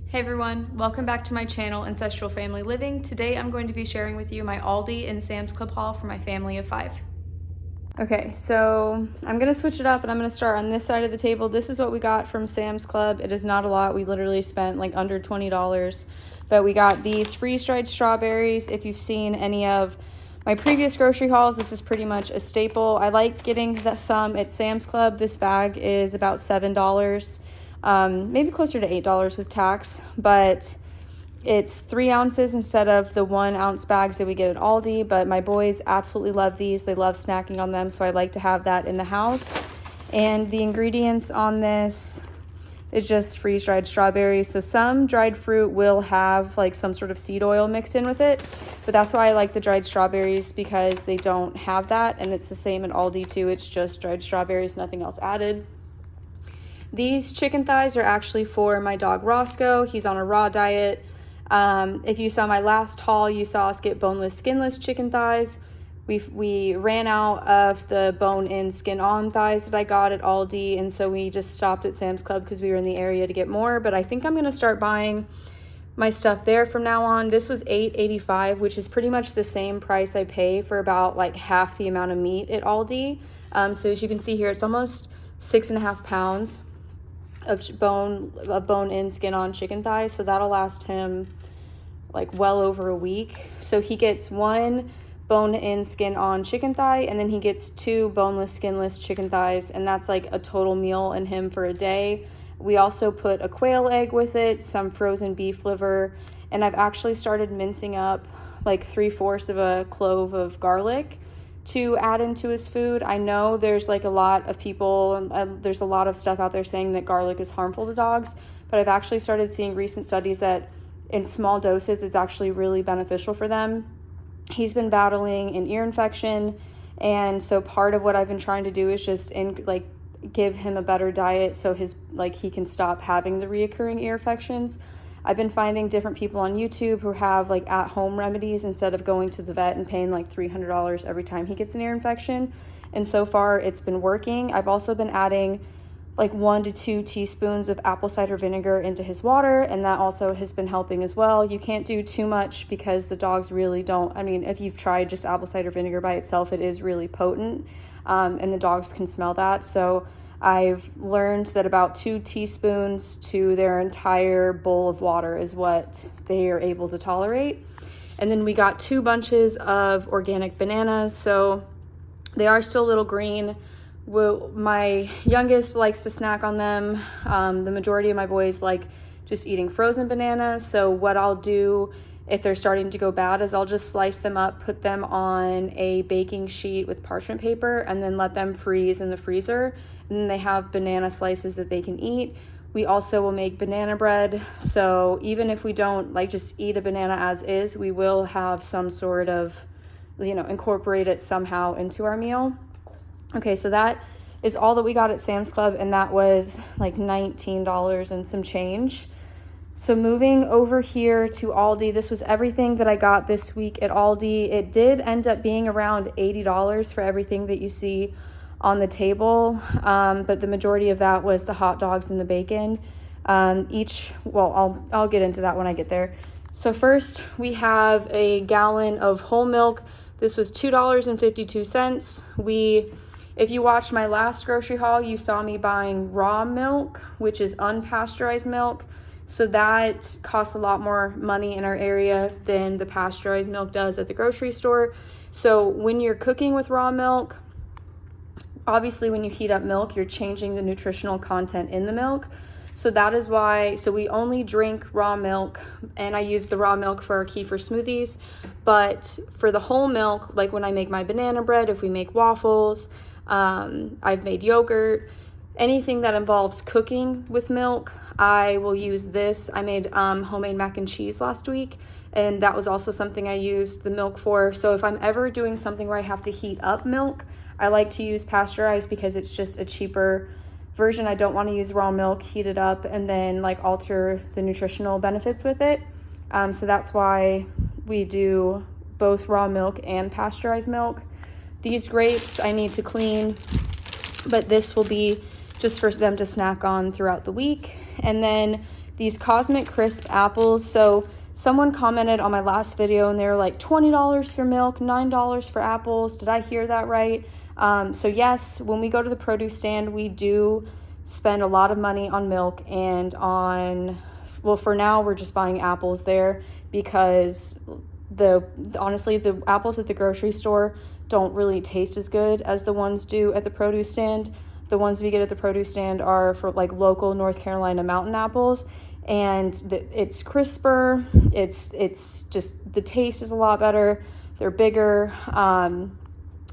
Hey everyone, welcome back to my channel, Ancestral Family Living. Today I'm going to be sharing with you my Aldi and Sam's Club haul for my family of 5. Okay, so I'm gonna switch it up and I'm gonna start on this side of the table. This is what we got from Sam's Club. It is not a lot. We literally spent like under $20, but we got these freeze-dried strawberries. If you've seen any of my previous grocery hauls, this is pretty much a staple. I like getting some at Sam's Club. This bag is about $7. Maybe closer to $8 with tax, but it's 3 ounces instead of the 1 ounce bags that we get at Aldi. But my boys absolutely love these. They love snacking on them, so I like to have that in the house. And the ingredients on this is just freeze-dried strawberries. So some dried fruit will have like some sort of seed oil mixed in with it, but that's why I like the dried strawberries, because they don't have that. And it's the same at Aldi too. It's just dried strawberries, nothing else added. These chicken thighs are actually for my dog Roscoe. He's on a raw diet. If you saw my last haul, you saw us get boneless, skinless chicken thighs. We ran out of the bone-in, skin-on thighs that I got at Aldi, and so we just stopped at Sam's Club because we were in the area to get more. But I think I'm gonna start buying my stuff there from now on. This was $8.85, which is pretty much the same price I pay for about like half the amount of meat at Aldi. So as you can see here, it's almost 6.5 pounds of bone-in, skin-on chicken thighs. So that'll last him like well over a week. So he gets 1 bone-in, skin-on chicken thigh, and then he gets 2 boneless, skinless chicken thighs, and that's like a total meal in him for a day. We also put a quail egg with it, some frozen beef liver, and I've actually started mincing up like 3/4 of a clove of garlic to add into his food. I know there's like a lot of people, there's a lot of stuff out there saying that garlic is harmful to dogs, but I've actually started seeing recent studies that in small doses it's actually really beneficial for them. He's been battling an ear infection, and so part of what I've been trying to do is just give him a better diet so he can stop having the reoccurring ear infections. I've been finding different people on YouTube who have like at-home remedies instead of going to the vet and paying like $300 every time he gets an ear infection. And so far it's been working. I've also been adding like 1 to 2 teaspoons of apple cider vinegar into his water, and that also has been helping as well. You can't do too much because the dogs really don't, I mean, if you've tried just apple cider vinegar by itself, it is really potent, and the dogs can smell that. So I've learned that about 2 teaspoons to their entire bowl of water is what they are able to tolerate. And then we got 2 bunches of organic bananas. So they are still a little green. My youngest likes to snack on them. The majority of my boys like just eating frozen bananas. So what I'll do if they're starting to go bad is I'll just slice them up, put them on a baking sheet with parchment paper, and then let them freeze in the freezer. And then they have banana slices that they can eat. We also will make banana bread. So even if we don't like just eat a banana as is, we will have some sort of, incorporate it somehow into our meal. Okay, so that is all that we got at Sam's Club, and that was like $19 and some change. So moving over here to Aldi, this was everything that I got this week at Aldi. It did end up being around $80 for everything that you see on the table, but the majority of that was the hot dogs and the bacon. I'll get into that when I get there. So first we have a gallon of whole milk. This was $2.52. If you watched my last grocery haul, you saw me buying raw milk, which is unpasteurized milk. So that costs a lot more money in our area than the pasteurized milk does at the grocery store. So when you're cooking with raw milk, obviously when you heat up milk, you're changing the nutritional content in the milk. So that is why, so we only drink raw milk, and I use the raw milk for our kefir smoothies. But for the whole milk, like when I make my banana bread, if we make waffles, I've made yogurt, anything that involves cooking with milk, I will use this. I made homemade mac and cheese last week, and that was also something I used the milk for. So if I'm ever doing something where I have to heat up milk, I like to use pasteurized because it's just a cheaper version. I don't want to use raw milk, heat it up, and then like alter the nutritional benefits with it. So that's why we do both raw milk and pasteurized milk. These grapes I need to clean, but this will be just for them to snack on throughout the week. And then these Cosmic Crisp apples. So someone commented on my last video and they were like, $20 for milk, $9 for apples. Did I hear that right? So yes, when we go to the produce stand, we do spend a lot of money on milk and on, well, for now we're just buying apples there because honestly, the apples at the grocery store don't really taste as good as the ones do at the produce stand. The ones we get at the produce stand are for like local North Carolina mountain apples, and it's crisper. It's just, the taste is a lot better. They're bigger.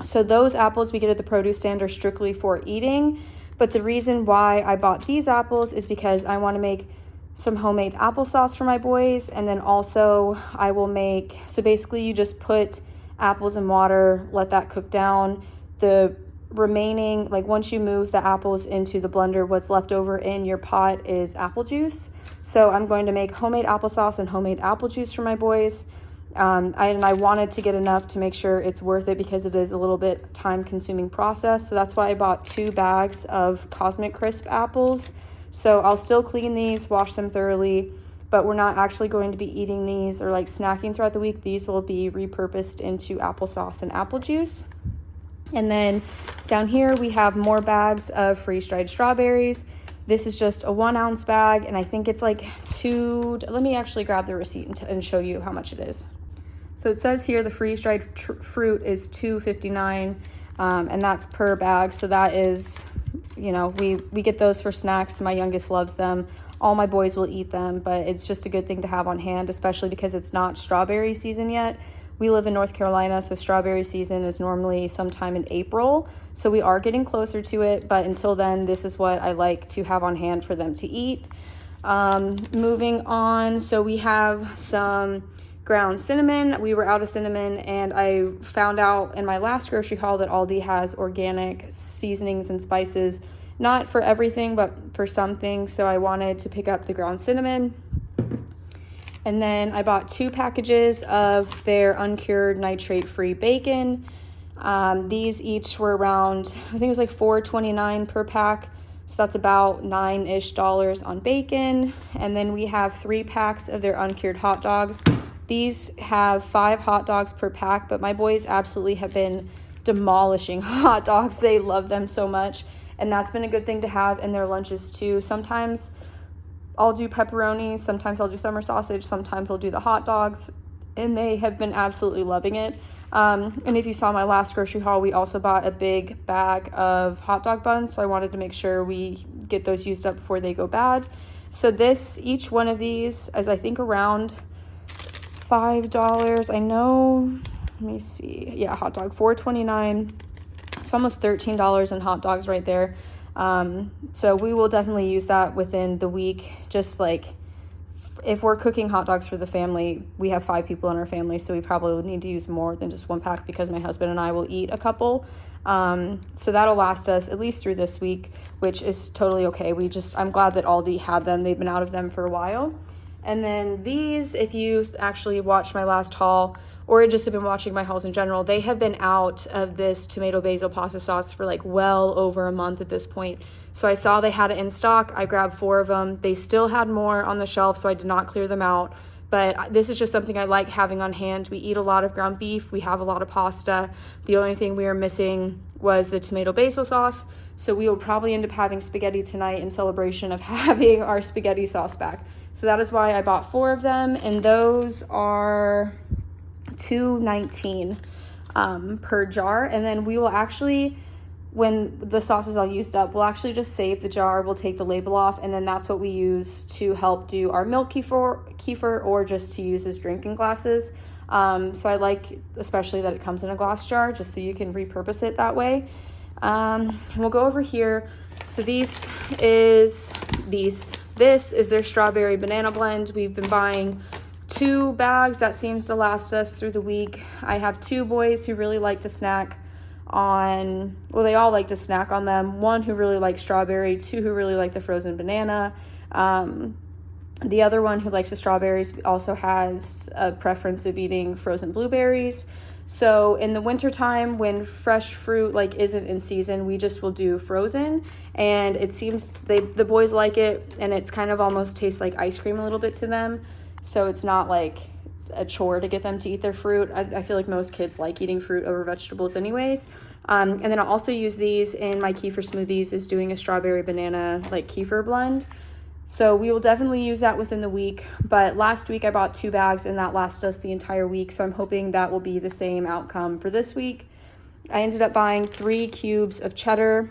So those apples we get at the produce stand are strictly for eating. But the reason why I bought these apples is because I want to make some homemade applesauce for my boys. And then also I will make, so basically you just put apples in water, let that cook down. The remaining, like once you move the apples into the blender, what's left over in your pot is apple juice. So I'm going to make homemade applesauce and homemade apple juice for my boys. And I wanted to get enough to make sure it's worth it because it is a little bit time consuming process. So that's why I bought 2 bags of Cosmic Crisp apples. So I'll still clean these, wash them thoroughly, but we're not actually going to be eating these or like snacking throughout the week. These will be repurposed into applesauce and apple juice. And then down here we have more bags of freeze-dried strawberries. This is just a 1 ounce bag, and I think it's like let me actually grab the receipt and show you how much it is. So it says here the freeze-dried fruit is $2.59, and that's per bag. So that is, you know, we get those for snacks. My youngest loves them. All my boys will eat them, but it's just a good thing to have on hand, especially because it's not strawberry season yet. We live in North Carolina, so strawberry season is normally sometime in April. So we are getting closer to it, but until then, this is what I like to have on hand for them to eat. Moving on, so we have some ground cinnamon. We were out of cinnamon, and I found out in my last grocery haul that Aldi has organic seasonings and spices, not for everything, but for some things. So I wanted to pick up the ground cinnamon. And then I bought 2 packages of their uncured nitrate-free bacon. These each were around, I think it was like $4.29 per pack. So that's about $9-ish on bacon. And then we have 3 packs of their uncured hot dogs. These have 5 hot dogs per pack, but my boys absolutely have been demolishing hot dogs. They love them so much. And that's been a good thing to have in their lunches too. Sometimes I'll do pepperoni, sometimes I'll do summer sausage, sometimes I'll do the hot dogs, and they have been absolutely loving it. And if you saw my last grocery haul, we also bought a big bag of hot dog buns, so I wanted to make sure we get those used up before they go bad. So each one of these is I think around $5. I know, let me see, yeah, hot dog, $4.29. It's almost $13 in hot dogs right there. So we will definitely use that within the week. Just like if we're cooking hot dogs for the family, we have 5 people in our family, so we probably would need to use more than just 1 pack because my husband and I will eat a couple. So that'll last us at least through this week, which is totally okay. I'm glad that Aldi had them. They've been out of them for a while. And then these, if you actually watched my last haul or just have been watching my hauls in general, they have been out of this tomato basil pasta sauce for like well over a month at this point. So I saw they had it in stock. I grabbed 4 of them. They still had more on the shelf, so I did not clear them out. But this is just something I like having on hand. We eat a lot of ground beef. We have a lot of pasta. The only thing we were missing was the tomato basil sauce. So we will probably end up having spaghetti tonight in celebration of having our spaghetti sauce back. So that is why I bought 4 of them, and those are $2.19 per jar. And then we will actually, when the sauce is all used up, we'll actually just save the jar. We'll take the label off, and then that's what we use to help do our milk kefir or just to use as drinking glasses. So I like especially that it comes in a glass jar just so you can repurpose it that way. And we'll go over here. So this is their strawberry banana blend. We've been buying 2 bags. That seems to last us through the week. I have 2 boys who really like to snack on, well, they all like to snack on them. 1 who really likes strawberry, 2 who really like the frozen banana. The other one who likes the strawberries also has a preference of eating frozen blueberries. So in the wintertime, when fresh fruit like isn't in season, we just will do frozen, and it seems the boys like it, and it's kind of almost tastes like ice cream a little bit to them. So it's not like a chore to get them to eat their fruit. I feel like most kids like eating fruit over vegetables anyways. And then I'll also use these in my kefir smoothies, is doing a strawberry banana like kefir blend. So we will definitely use that within the week. But last week I bought 2 bags and that lasted us the entire week. So I'm hoping that will be the same outcome for this week. I ended up buying 3 cubes of cheddar.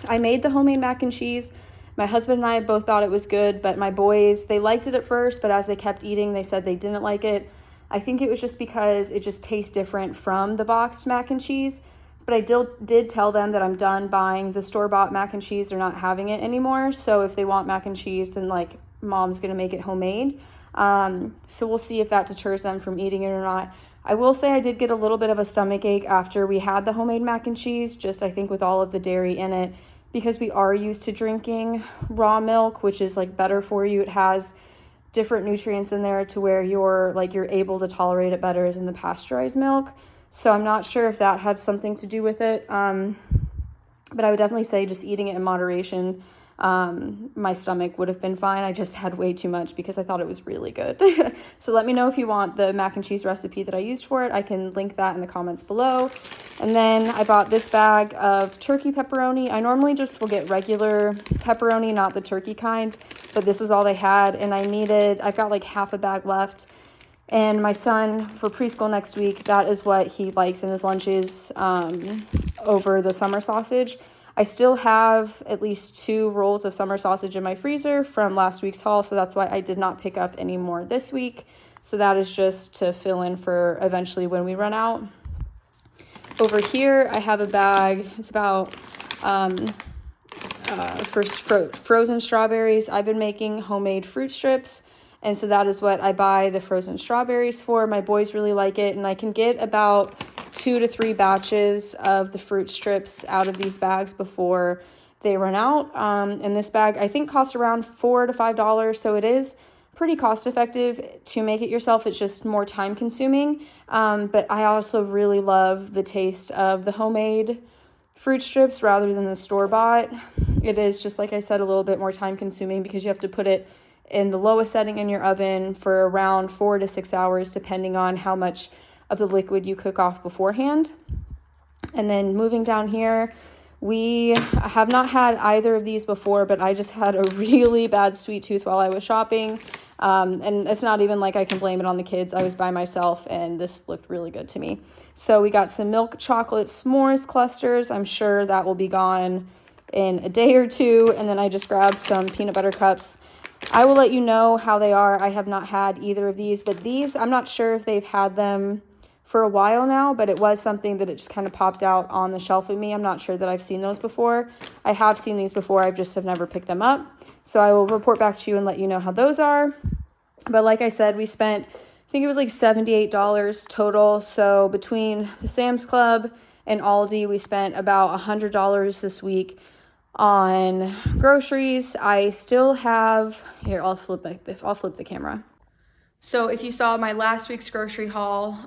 I made the homemade mac and cheese. My husband and I both thought it was good, but my boys, they liked it at first, but as they kept eating, they said they didn't like it. I think it was just because it just tastes different from the boxed mac and cheese. But I did tell them that I'm done buying the store-bought mac and cheese. They're not having it anymore. So if they want mac and cheese, then like mom's gonna make it homemade. So we'll see if that deters them from eating it or not. I will say I did get a little bit of a stomach ache after we had the homemade mac and cheese, just I think with all of the dairy in it, because we are used to drinking raw milk, which is like better for you. It has different nutrients in there to where you're able to tolerate it better than the pasteurized milk. So I'm not sure if that had something to do with it. But I would definitely say just eating it in moderation. My stomach would have been fine. I just had way too much because I thought it was really good. So let me know if you want the mac and cheese recipe that I used for it. I can link that in the comments below. And then I bought this bag of turkey pepperoni. I normally just will get regular pepperoni, not the turkey kind, but this was all they had. And I've got like half a bag left. And my son, for preschool next week, that is what he likes in his lunches over the summer sausage. I still have at least 2 rolls of summer sausage in my freezer from last week's haul, so that's why I did not pick up any more this week. So that is just to fill in for eventually when we run out. Over here, I have a bag. It's about frozen strawberries. I've been making homemade fruit strips. And so that is what I buy the frozen strawberries for. My boys really like it, and I can get about 2 to 3 batches of the fruit strips out of these bags before they run out. And this bag, I think, costs around $4 to $5, so it is pretty cost effective to make it yourself. It's just more time consuming. But I also really love the taste of the homemade fruit strips rather than the store-bought. It is, just like I said, a little bit more time consuming because you have to put it in the lowest setting in your oven for around 4 to 6 hours, depending on how much of the liquid you cook off beforehand. And then moving down here, we have not had either of these before, but I just had a really bad sweet tooth while I was shopping. And it's not even like I can blame it on the kids. I was by myself and this looked really good to me. So we got some milk chocolate s'mores clusters. I'm sure that will be gone in a day or 2. And then I just grabbed some peanut butter cups. I will let you know how they are. I have not had either of these, but these, I'm not sure if they've had them for a while now, but it was something that it just kind of popped out on the shelf of me. I'm not sure that I've seen those before. I have seen these before. I just have never picked them up. So I will report back to you and let you know how those are. But like I said, we spent, I think it was like $78 total. So between the Sam's Club and Aldi, we spent about $100 this week on groceries. I still have, here, I'll flip the camera. So if you saw my last week's grocery haul,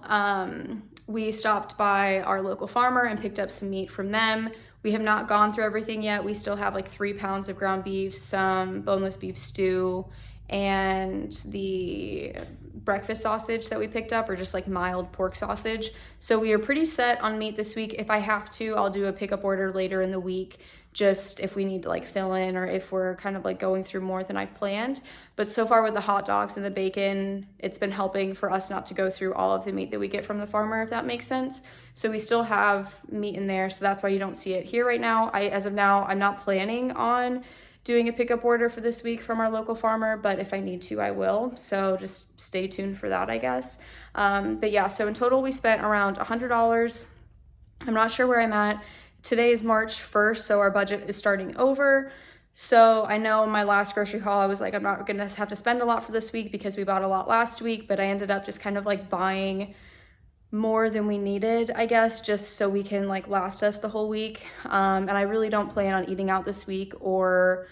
we stopped by our local farmer and picked up some meat from them. We have not gone through everything yet. We still have like 3 pounds of ground beef, some boneless beef stew, and the breakfast sausage that we picked up, or just like mild pork sausage. So we are pretty set on meat this week. If I have to, I'll do a pickup order later in the week, just if we need to like fill in or if we're kind of like going through more than I've planned. But so far with the hot dogs and the bacon, it's been helping for us not to go through all of the meat that we get from the farmer, if that makes sense. So we still have meat in there, so that's why you don't see it here right now. As of now, I'm not planning on doing a pickup order for this week from our local farmer, but if I need to, I will. So just stay tuned for that, I guess. But yeah, so in total, we spent around $100. I'm not sure where I'm at. Today is March 1st, so our budget is starting over. So I know my last grocery haul, I was like, I'm not gonna have to spend a lot for this week because we bought a lot last week, but I ended up just kind of like buying more than we needed, I guess, just so we can like last us the whole week. And I really don't plan on eating out this week, or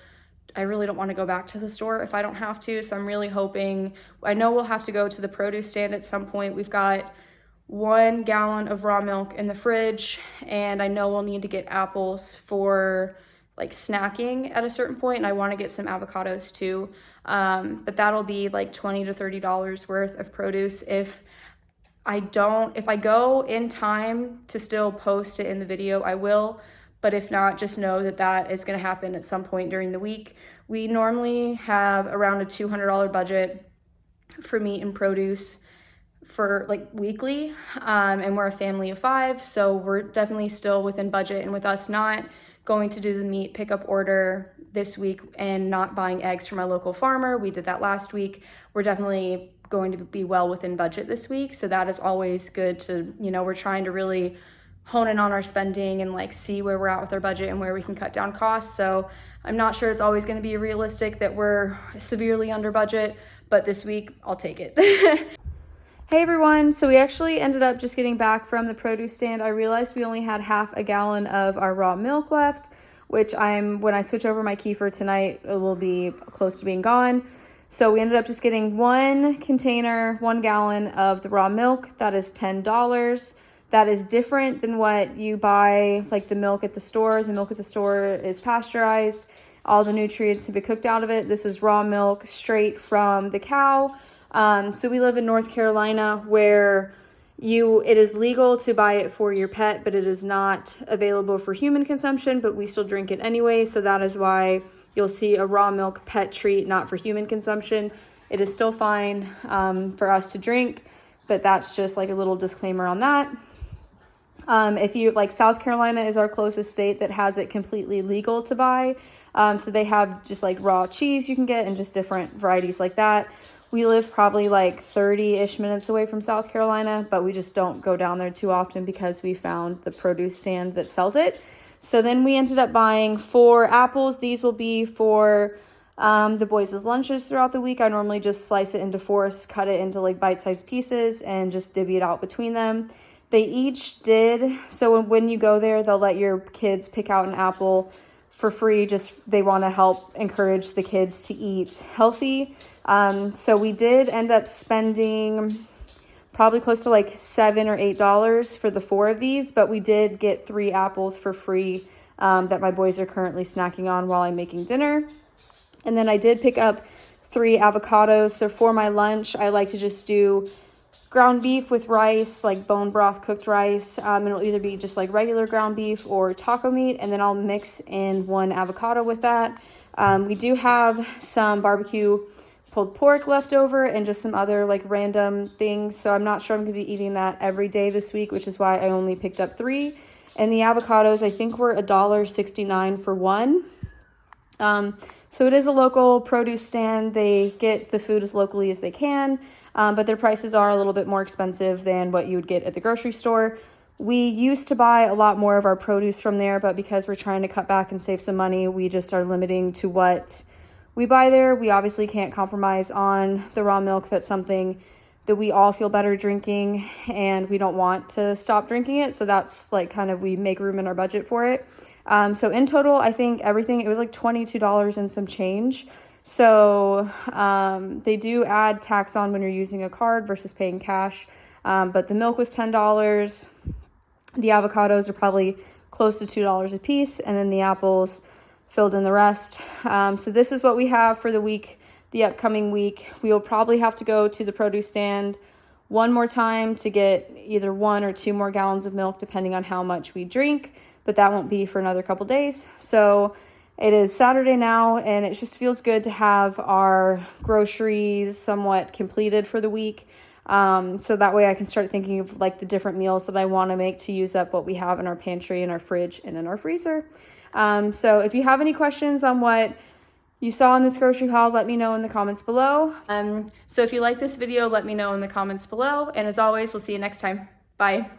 I really don't want to go back to the store if I don't have to. So I'm really hoping, I know we'll have to go to the produce stand at some point. We've got 1 gallon of raw milk in the fridge, and I know we'll need to get apples for like snacking at a certain point, and I want to get some avocados too. But that'll be like $20 to $30 worth of produce if I go in time to still post it in the video, I will. But if not, just know that that is going to happen at some point during the week. We normally have around a $200 budget for meat and produce for like weekly, and we're a family of 5, so we're definitely still within budget. And with us not going to do the meat pickup order this week and not buying eggs from our local farmer, we did that last week, we're definitely going to be well within budget this week. So that is always good to, we're trying to really hone in on our spending and like see where we're at with our budget and where we can cut down costs. So I'm not sure it's always going to be realistic that we're severely under budget, but this week I'll take it. Hey everyone, so we actually ended up just getting back from the produce stand. I realized we only had half a gallon of our raw milk left, which when I switch over my kefir tonight, it will be close to being gone. So we ended up just getting 1 container, 1 gallon of the raw milk. That is $10. That is different than what you buy, like the milk at the store. The milk at the store is pasteurized. All the nutrients have been cooked out of it. This is raw milk straight from the cow. So we live in North Carolina where it is legal to buy it for your pet, but it is not available for human consumption, but we still drink it anyway. So that is why you'll see a raw milk pet treat, not for human consumption. It is still fine, for us to drink, but that's just like a little disclaimer on that. If you like, South Carolina is our closest state that has it completely legal to buy. So they have just like raw cheese you can get and just different varieties like that. We live probably like 30-ish minutes away from South Carolina, but we just don't go down there too often because we found the produce stand that sells it. So then we ended up buying 4 apples. These will be for the boys' lunches throughout the week. I normally just slice it into 4s, cut it into like bite-sized pieces, and just divvy it out between them. They each did, so when you go there, they'll let your kids pick out an apple for free. Just they want to help encourage the kids to eat healthy. So we did end up spending probably close to like $7 or $8 for the 4 of these, but we did get 3 apples for free that my boys are currently snacking on while I'm making dinner. And then I did pick up 3 avocados. So for my lunch, I like to just do ground beef with rice, like bone broth cooked rice. It'll either be just like regular ground beef or taco meat, and then I'll mix in 1 avocado with that. We do have some barbecue pulled pork left over and just some other like random things. So I'm not sure I'm going to be eating that every day this week, which is why I only picked up 3. And the avocados, I think, were $1.69 for 1. So it is a local produce stand. They get the food as locally as they can, but their prices are a little bit more expensive than what you would get at the grocery store. We used to buy a lot more of our produce from there, but because we're trying to cut back and save some money, we just are limiting to what we buy there. We obviously can't compromise on the raw milk. That's something that we all feel better drinking, and we don't want to stop drinking it. So that's like kind of, we make room in our budget for it. So in total, I think everything, it was like $22 and some change. So they do add tax on when you're using a card versus paying cash. But the milk was $10. The avocados are probably close to $2 a piece. And then the apples filled in the rest. So this is what we have for the week, the upcoming week. We will probably have to go to the produce stand one more time to get either 1 or 2 more gallons of milk, depending on how much we drink, but that won't be for another couple days. So it is Saturday now, and it just feels good to have our groceries somewhat completed for the week. So that way I can start thinking of like the different meals that I want to make to use up what we have in our pantry, in our fridge, and in our freezer. So if you have any questions on what you saw in this grocery haul, let me know in the comments below. So if you like this video, let me know in the comments below. And as always, we'll see you next time. Bye.